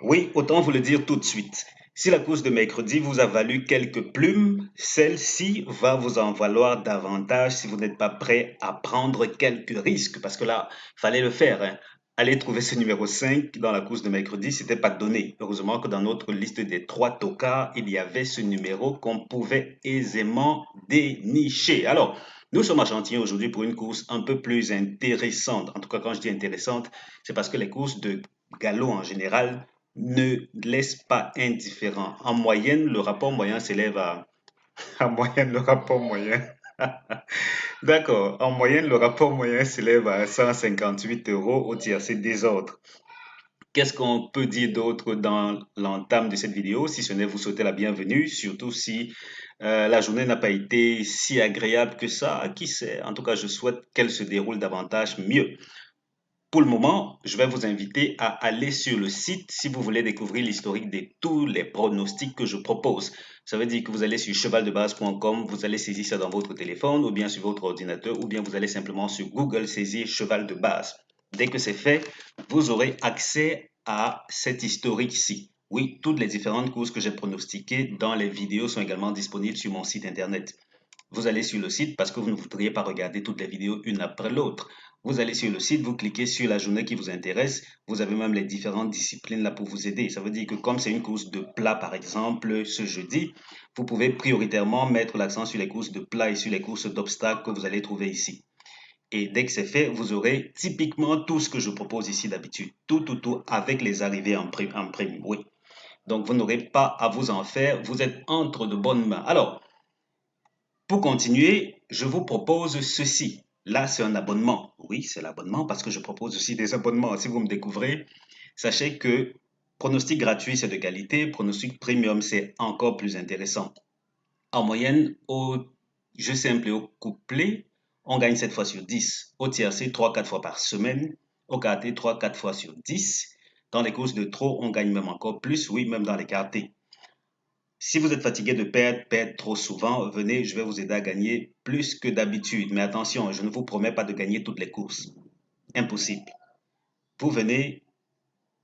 Oui, autant vous le dire tout de suite. Si la course de mercredi vous a valu quelques plumes, celle-ci va vous en valoir davantage si vous n'êtes pas prêt à prendre quelques risques. Parce que là, fallait le faire, hein. Aller trouver ce numéro 5 dans la course de mercredi, c'était pas donné. Heureusement que dans notre liste des trois tocards, il y avait ce numéro qu'on pouvait aisément dénicher. Alors, nous sommes à Chantilly aujourd'hui pour une course un peu plus intéressante. En tout cas, quand je dis intéressante, c'est parce que les courses de galop en général ne laisse pas indifférent. En moyenne, le rapport moyen s'élève à... En moyenne, le rapport moyen... D'accord. En moyenne, le rapport moyen s'élève à 158 euros au tiercé des autres. Qu'est-ce qu'on peut dire d'autre dans l'entame de cette vidéo, si ce n'est vous souhaiter la bienvenue, surtout si la journée n'a pas été si agréable que ça. Qui sait? En tout cas, je souhaite qu'elle se déroule davantage mieux. Pour le moment, je vais vous inviter à aller sur le site si vous voulez découvrir l'historique de tous les pronostics que je propose. Ça veut dire que vous allez sur chevaldebase.com, vous allez saisir ça dans votre téléphone ou bien sur votre ordinateur ou bien vous allez simplement sur Google saisir cheval de base. Dès que c'est fait, vous aurez accès à cet historique-ci. Oui, toutes les différentes courses que j'ai pronostiquées dans les vidéos sont également disponibles sur mon site internet. Vous allez sur le site parce que vous ne voudriez pas regarder toutes les vidéos une après l'autre. Vous allez sur le site, vous cliquez sur la journée qui vous intéresse. Vous avez même les différentes disciplines là pour vous aider. Ça veut dire que comme c'est une course de plat par exemple ce jeudi, vous pouvez prioritairement mettre l'accent sur les courses de plat et sur les courses d'obstacles que vous allez trouver ici. Et dès que c'est fait, vous aurez typiquement tout ce que je propose ici d'habitude. Tout avec les arrivées en prime. Oui. Donc vous n'aurez pas à vous en faire. Vous êtes entre de bonnes mains. Alors, pour continuer, je vous propose ceci. Là, c'est un abonnement. Oui, c'est l'abonnement parce que je propose aussi des abonnements. Si vous me découvrez, sachez que pronostic gratuit, c'est de qualité. Pronostic premium, c'est encore plus intéressant. En moyenne, au jeu simple et au couplet, on gagne 7 fois sur 10. Au tiercé, 3-4 fois par semaine. Au quarté, 3-4 fois sur 10. Dans les courses de trop, on gagne même encore plus. Oui, même dans les quartés. Si vous êtes fatigué de perdre trop souvent, venez, je vais vous aider à gagner plus que d'habitude. Mais attention, je ne vous promets pas de gagner toutes les courses. Impossible. Vous venez,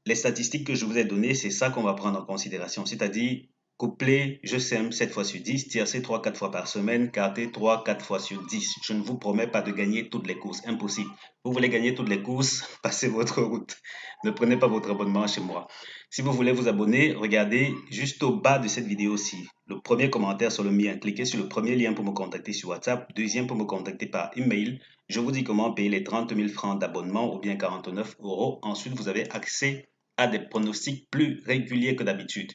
les statistiques que je vous ai données, c'est ça qu'on va prendre en considération. C'est-à-dire, couplet, je sème 7 fois sur 10, tiercé 3-4 fois par semaine, quarté 3-4 fois sur 10. Je ne vous promets pas de gagner toutes les courses. Impossible. Vous voulez gagner toutes les courses, passez votre route. Ne prenez pas votre abonnement chez moi. Si vous voulez vous abonner, regardez juste au bas de cette vidéo-ci. Le premier commentaire sur le mien. Cliquez sur le premier lien pour me contacter sur WhatsApp. Deuxième pour me contacter par email. Je vous dis comment payer les 30 000 francs d'abonnement ou bien 49 euros. Ensuite, vous avez accès à des pronostics plus réguliers que d'habitude.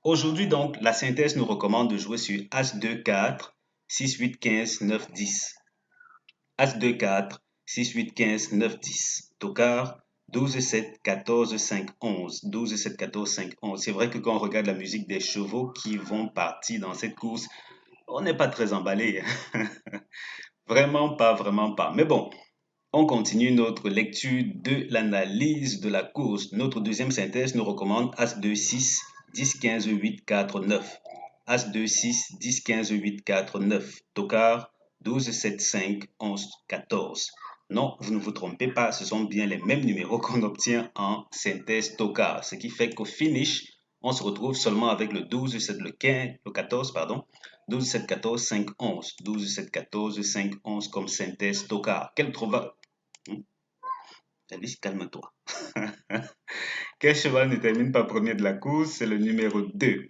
Aujourd'hui donc, la synthèse nous recommande de jouer sur As-2, 4, 6, 8, 15, 9, 10. As-2, 4, 6, 8, 15, 9, 10. Tocard, 12, 7, 14, 5, 11. 12, 7, 14, 5, 11. C'est vrai que quand on regarde la musique des chevaux qui vont partir dans cette course, on n'est pas très emballé. Vraiment pas, vraiment pas. Mais bon, on continue notre lecture de l'analyse de la course. Notre deuxième synthèse nous recommande As-2, 6, 10, 15, 8, 4, 9. As-2, 6, 10, 15, 8, 4, 9. Tocard, 12, 7, 5, 11, 14. Non, vous ne vous trompez pas, ce sont bien les mêmes numéros qu'on obtient en synthèse Tocard. Ce qui fait qu'au finish, on se retrouve seulement avec le 12, 7, le 15, le 14, pardon. 12, 7, 14, 5, 11. 12, 7, 14, 5, 11 comme synthèse Tocard. Quel trouva... Alice, calme-toi. Quel cheval ne termine pas premier de la course? C'est le numéro 2.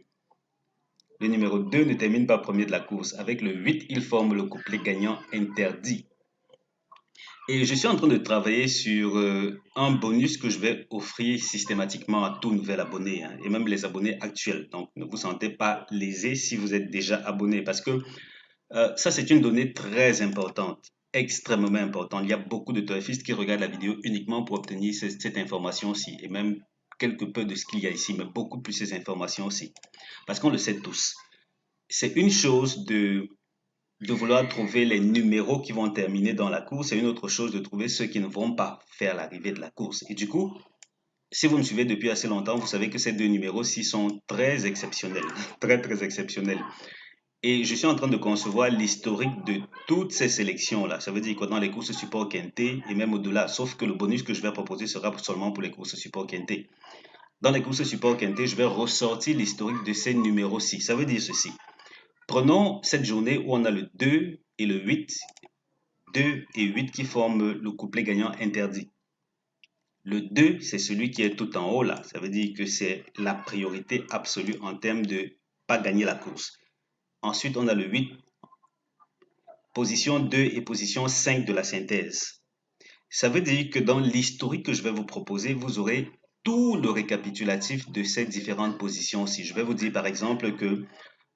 Le numéro 2 ne termine pas premier de la course. Avec le 8, il forme le couplet gagnant interdit. Et je suis en train de travailler sur un bonus que je vais offrir systématiquement à tout nouvel abonné, hein, et même les abonnés actuels. Donc, ne vous sentez pas lésé si vous êtes déjà abonné parce que ça, c'est une donnée très importante, extrêmement importante. Il y a beaucoup de TOEFistes qui regardent la vidéo uniquement pour obtenir cette information-ci, et même quelque peu de ce qu'il y a ici, mais beaucoup plus ces informations-ci. Parce qu'on le sait tous. C'est une chose de vouloir trouver les numéros qui vont terminer dans la course, et une autre chose de trouver ceux qui ne vont pas faire l'arrivée de la course. Et du coup, si vous me suivez depuis assez longtemps, vous savez que ces deux numéros-ci sont très exceptionnels, très exceptionnels. Et je suis en train de concevoir l'historique de toutes ces sélections-là. Ça veut dire que dans les courses support quinté et même au-delà, sauf que le bonus que je vais proposer sera seulement pour les courses support quinté. Dans les courses support quinté, je vais ressortir l'historique de ces numéros-ci. Ça veut dire ceci. Prenons cette journée où on a le 2 et le 8, 2 et 8 qui forment le couplet gagnant interdit. Le 2, c'est celui qui est tout en haut là. Ça veut dire que c'est la priorité absolue en termes de pas gagner la course. Ensuite, on a le 8, position 2 et position 5 de la synthèse. Ça veut dire que dans l'historique que je vais vous proposer, vous aurez tout le récapitulatif de ces différentes positions. Si je vais vous dire par exemple que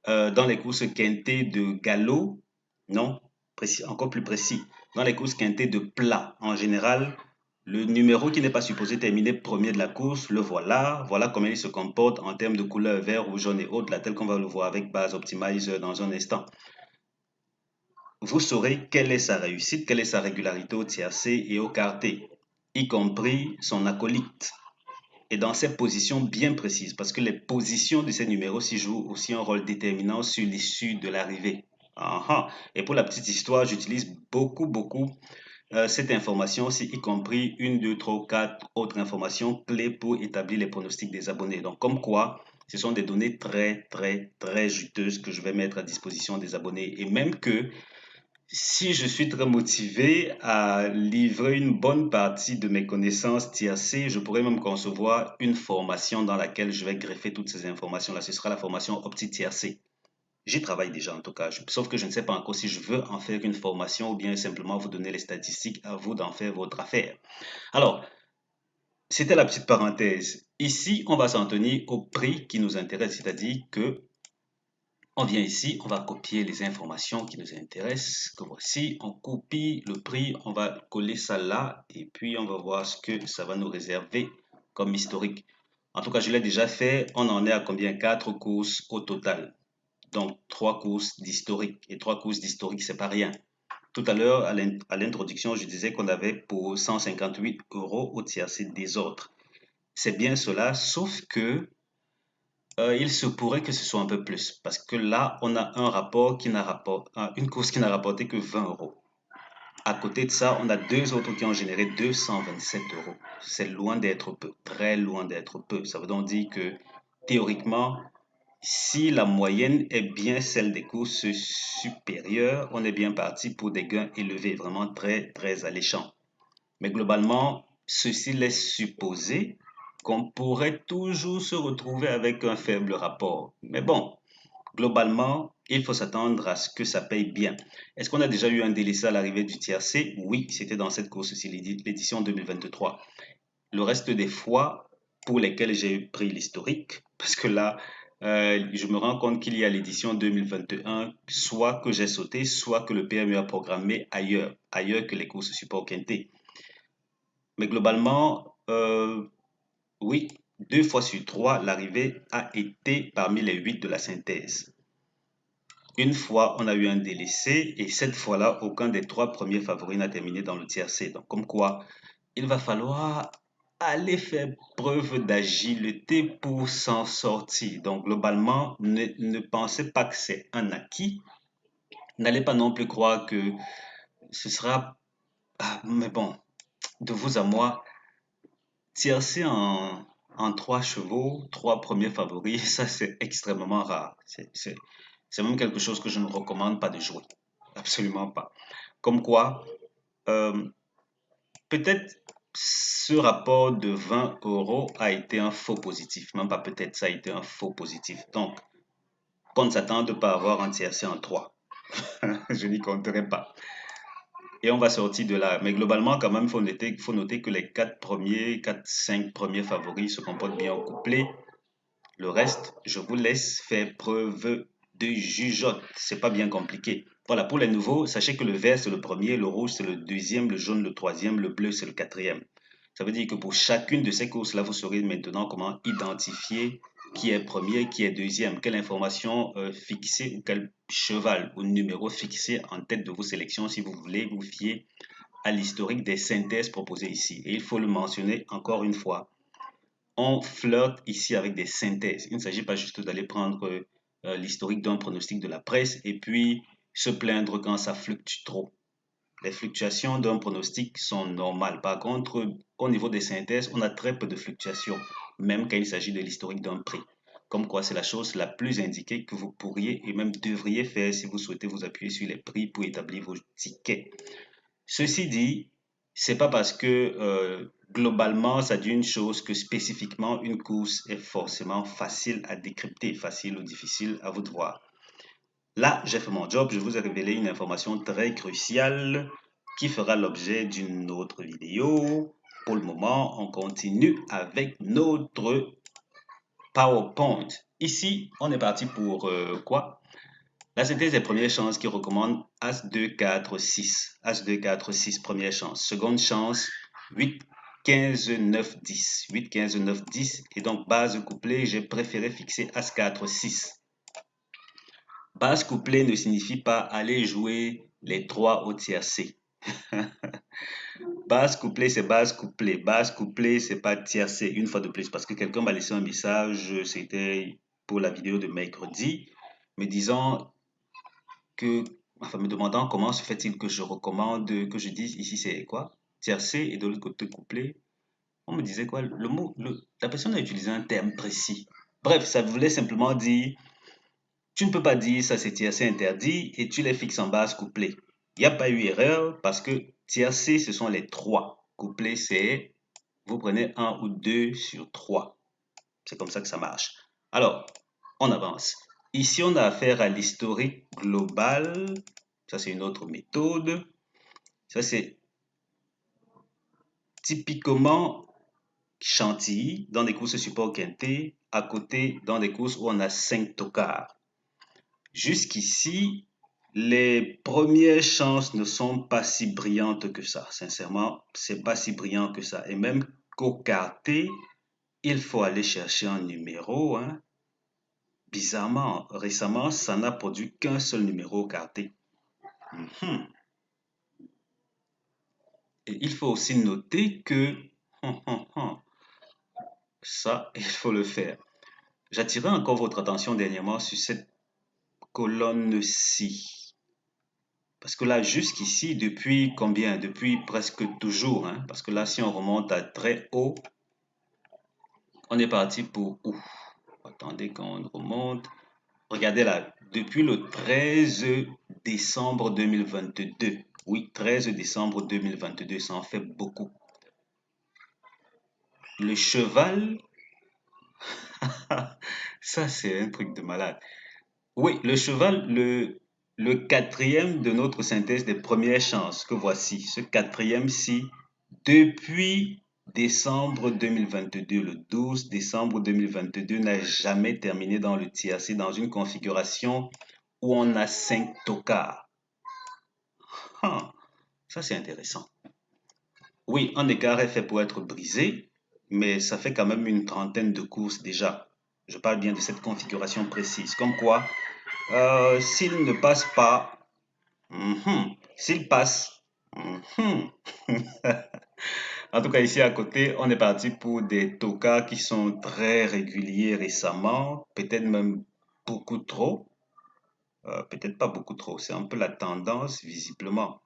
dans les courses quintées de galop, non, précis, encore plus précis, dans les courses quintées de plat, en général, le numéro qui n'est pas supposé terminer premier de la course, le voilà. Voilà comment il se comporte en termes de couleur vert, rouge, jaune et autres, là, tel qu'on va le voir avec Base Optimizer dans un instant. Vous saurez quelle est sa réussite, quelle est sa régularité au tiercé et au quarté, y compris son acolyte. Et dans ces positions bien précises, parce que les positions de ces numéros-ci jouent aussi un rôle déterminant sur l'issue de l'arrivée. Et pour la petite histoire, j'utilise beaucoup cette information aussi, y compris une, deux, trois, quatre autres informations clés pour établir les pronostics des abonnés. Donc, comme quoi, ce sont des données très juteuses que je vais mettre à disposition des abonnés. Et même que si je suis très motivé à livrer une bonne partie de mes connaissances tiercées, je pourrais même concevoir une formation dans laquelle je vais greffer toutes ces informations-là. Ce sera la formation Opti tiercé. J'y travaille déjà en tout cas, sauf que je ne sais pas encore si je veux en faire une formation ou bien simplement vous donner les statistiques, à vous d'en faire votre affaire. Alors, c'était la petite parenthèse. Ici, on va s'en tenir au prix qui nous intéresse, c'est-à-dire que on vient ici, on va copier les informations qui nous intéressent, que voici, on copie le prix, on va coller ça là, et puis on va voir ce que ça va nous réserver comme historique. En tout cas, je l'ai déjà fait, on en est à combien? 4 courses au total. Donc, 3 courses d'historique. Et 3 courses d'historique, c'est pas rien. Tout à l'heure, à l'introduction, je disais qu'on avait pour 158 euros au tiercé des autres. C'est bien cela, sauf que il se pourrait que ce soit un peu plus, parce que là, on a un rapport qui n'a rapport, une course qui n'a rapporté que 20 euros. À côté de ça, on a deux autres qui ont généré 227 euros. C'est loin d'être peu, très loin d'être peu. Ça veut donc dire que théoriquement, si la moyenne est bien celle des courses supérieures, on est bien parti pour des gains élevés, vraiment très alléchants. Mais globalement, ceci laisse supposer qu'on pourrait toujours se retrouver avec un faible rapport. Mais bon, globalement, il faut s'attendre à ce que ça paye bien. Est-ce qu'on a déjà eu un délaissé à l'arrivée du tiercé? Oui, c'était dans cette course-ci, l'édition 2023. Le reste des fois pour lesquelles j'ai pris l'historique, parce que là, je me rends compte qu'il y a l'édition 2021, soit que j'ai sauté, soit que le PMU a programmé ailleurs que les courses support quinté. Mais globalement, oui, 2 fois sur 3, l'arrivée a été parmi les 8 de la synthèse. Une fois, on a eu un délaissé et cette fois-là, aucun des 3 premiers favoris n'a terminé dans le tiercé. Donc, comme quoi, il va falloir aller faire preuve d'agilité pour s'en sortir. Donc, globalement, ne pensez pas que c'est un acquis. N'allez pas non plus croire que ce sera... mais bon, de vous à moi, tiercé en 3 chevaux, 3 premiers favoris, ça c'est extrêmement rare. C'est même quelque chose que je ne recommande pas de jouer. Absolument pas. Comme quoi, euh, peut-être ce rapport de 20 euros a été un faux positif. Même pas peut-être, ça a été un faux positif. Donc, qu'on ne s'attende pas à avoir un tiercé en 3. Je n'y compterai pas. Et on va sortir de là. Mais globalement, quand même, faut noter que les 5 premiers favoris se comportent bien au couplet. Le reste, je vous laisse faire preuve de jugeote. C'est pas bien compliqué. Voilà, pour les nouveaux, sachez que le vert c'est le premier, le rouge c'est le deuxième, le jaune le troisième, le bleu c'est le quatrième. Ça veut dire que pour chacune de ces courses-là, vous saurez maintenant comment identifier qui est premier, qui est deuxième, quelle information fixée ou quel cheval ou numéro fixé en tête de vos sélections si vous voulez vous fier à l'historique des synthèses proposées ici. Et il faut le mentionner encore une fois, on flirte ici avec des synthèses. Il ne s'agit pas juste d'aller prendre l'historique d'un pronostic de la presse et puis se plaindre quand ça fluctue trop. Les fluctuations d'un pronostic sont normales. Par contre, au niveau des synthèses, on a très peu de fluctuations. même quand il s'agit de l'historique d'un prix. Comme quoi, c'est la chose la plus indiquée que vous pourriez et même devriez faire si vous souhaitez vous appuyer sur les prix pour établir vos tickets. Ceci dit, c'est pas parce que globalement ça dit une chose que spécifiquement une course est forcément facile à décrypter, facile ou difficile à vous de voir. Là, j'ai fait mon job, je vous ai révélé une information très cruciale qui fera l'objet d'une autre vidéo. Pour le moment, on continue avec notre PowerPoint. Ici, on est parti pour quoi? La synthèse des premières chances qui recommande As 2, 4, 6. As 2, 4, 6, première chance. Seconde chance, 8, 15, 9, 10. 8, 15, 9, 10. Et donc, base couplée, j'ai préféré fixer As 4, 6. Base couplée ne signifie pas aller jouer les 3 au tiercé. Base couplée, c'est base couplée. Base couplée, c'est pas tiercé, une fois de plus. Parce que quelqu'un m'a laissé un message, c'était pour la vidéo de mercredi, me disant que, enfin, me demandant comment se fait-il que je recommande, que je dise ici c'est quoi? Tiercé et de l'autre côté couplé. On me disait quoi? Le mot, la personne a utilisé un terme précis. Bref, ça voulait simplement dire tu ne peux pas dire ça c'est tiercé interdit et tu les fixes en base couplée. Il n'y a pas eu erreur parce que tiercé ce sont les 3. Couplé c'est vous prenez 1 ou 2 sur 3. C'est comme ça que ça marche. Alors, on avance. Ici, on a affaire à l'historique global. Ça, c'est une autre méthode. Ça, c'est typiquement Chantilly dans des courses support quinté, à côté dans des courses où on a 5 tocards. Jusqu'ici, les premières chances ne sont pas si brillantes que ça. Sincèrement, c'est pas si brillant que ça. Et même qu'au quarté, il faut aller chercher un numéro. Bizarrement, récemment, ça n'a produit qu'un seul numéro quarté. Et il faut aussi noter que ça, il faut le faire. J'attirais encore votre attention dernièrement sur cette colonne-ci. Parce que là, jusqu'ici, depuis combien? Depuis presque toujours. Parce que là, si on remonte à très haut, on est parti pour où? Attendez qu'on remonte. Regardez là, depuis le 13 décembre 2022. Oui, 13 décembre 2022, ça en fait beaucoup. Le cheval, ça c'est un truc de malade. Oui, le cheval, le quatrième de notre synthèse des premières chances que voici, ce quatrième-ci, depuis décembre 2022, le 12 décembre 2022, n'a jamais terminé dans le tiercé, dans une configuration où on a 5 tocards. Ça c'est intéressant. Oui, un écart est fait pour être brisé, mais ça fait quand même une trentaine de courses déjà. Je parle bien de cette configuration précise. Comme quoi, s'il ne passe pas, s'il passe, en tout cas ici à côté, on est parti pour des tokas qui sont très réguliers récemment, peut-être même beaucoup trop, peut-être pas beaucoup trop, c'est un peu la tendance visiblement.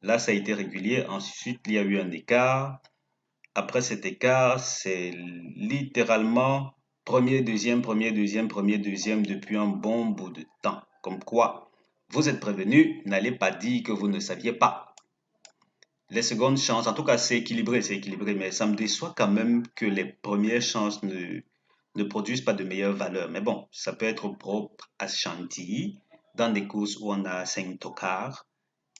Là, ça a été régulier, ensuite il y a eu un écart. Après cet écart, c'est littéralement premier, deuxième, premier, deuxième, premier, deuxième depuis un bon bout de temps. Comme quoi, vous êtes prévenu, n'allez pas dire que vous ne saviez pas. Les secondes chances, en tout cas, c'est équilibré, mais ça me déçoit quand même que les premières chances ne produisent pas de meilleure valeur. Mais bon, ça peut être propre à Chantilly, dans des courses où on a 5 tocards.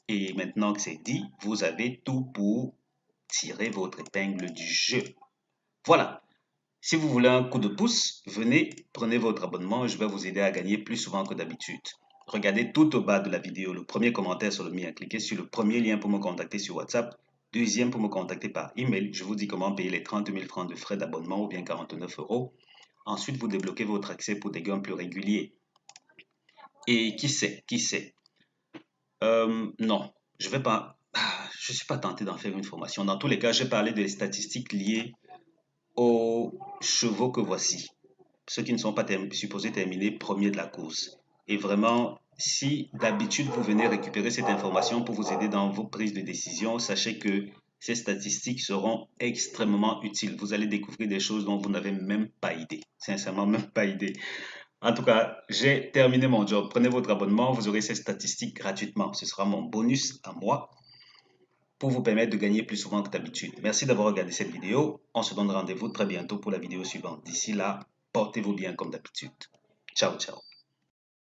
Et maintenant que c'est dit, vous avez tout pour tirer votre épingle du jeu. Voilà. Si vous voulez un coup de pouce, venez, prenez votre abonnement, je vais vous aider à gagner plus souvent que d'habitude. Regardez tout au bas de la vidéo le premier commentaire sur le mien. Cliquez sur le premier lien pour me contacter sur WhatsApp. Deuxième pour me contacter par email. Je vous dis comment payer les 30 000 francs de frais d'abonnement ou bien 49 euros. Ensuite, vous débloquez votre accès pour des gains plus réguliers. Et qui sait, non, je vais pas, je suis pas tenté d'en faire une formation. Dans tous les cas, j'ai parlé des statistiques liées aux chevaux que voici, ceux qui ne sont pas supposés terminer premier de la course. Et vraiment, si d'habitude vous venez récupérer cette information pour vous aider dans vos prises de décision, sachez que Ces statistiques seront extrêmement utiles. Vous allez découvrir des choses dont vous n'avez même pas idée. Sincèrement, même pas idée. En tout cas, j'ai terminé mon job. Prenez votre abonnement, vous aurez ces statistiques gratuitement. Ce sera mon bonus à moi pour vous permettre de gagner plus souvent que d'habitude. Merci d'avoir regardé cette vidéo. On se donne rendez-vous très bientôt pour la vidéo suivante. D'ici là, portez-vous bien comme d'habitude. Ciao, ciao.